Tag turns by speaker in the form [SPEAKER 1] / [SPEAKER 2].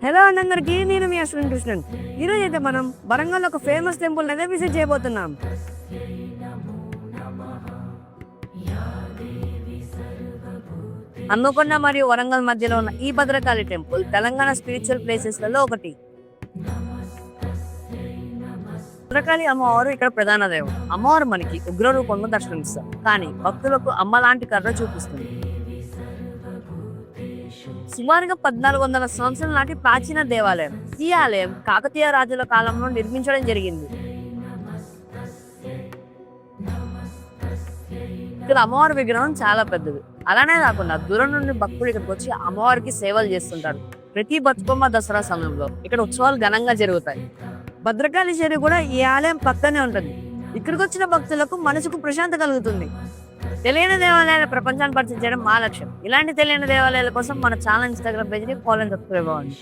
[SPEAKER 1] Hello అందరికీ, నేను మీ అశ్విన్ కృష్ణన్. ఈరోజు అయితే మనం వరంగల్ ఒక ఫేమస్ టెంపుల్ అయితే విజిట్ చేయబోతున్నాం. హన్మకొండ మరియు వరంగల్ మధ్యలో ఉన్న ఈ భద్రకాళి టెంపుల్ తెలంగాణ స్పిరిచువల్ ప్లేసెస్లలో ఒకటి. భద్రకాళి అమ్మవారు ఇక్కడ ప్రధాన దేవం. అమ్మవారు మనకి ఉగ్ర రూపంలో దర్శనమిస్తారు, కానీ భక్తులకు అమ్మ లాంటి కర్ర చూపిస్తుంది. సుమారుగా 1400 సంవత్సరాల నాటి ప్రాచీన దేవాలయం. ఈ ఆలయం కాకతీయ రాజుల కాలంలో నిర్మించడం జరిగింది. ఇక్కడ అమ్మవారి విగ్రహం చాలా పెద్దది. అలానే కాకుండా దూరం నుండి భక్తులు ఇక్కడికి వచ్చి అమ్మవారికి సేవలు చేస్తుంటారు. ప్రతి బతుకమ్మ దసరా సమయంలో ఇక్కడ ఉత్సవాలు ఘనంగా జరుగుతాయి. భద్రకాళి చెరువు కూడా ఈ ఆలయం పక్కనే ఉంటుంది. ఇక్కడికి వచ్చిన భక్తులకు మనసుకు ప్రశాంతత కలుగుతుంది. తెలియని దేవాలయాల ప్రపంచాన్ని పరిచయం చేయడం మా లక్ష్యం. ఇలాంటి తెలియని దేవాలయాల కోసం మన ఛానల్ ఇన్స్టాగ్రామ్ పేజ్ని ఫాలో అండ్ సబ్స్క్రైబ్ అవ్వండి.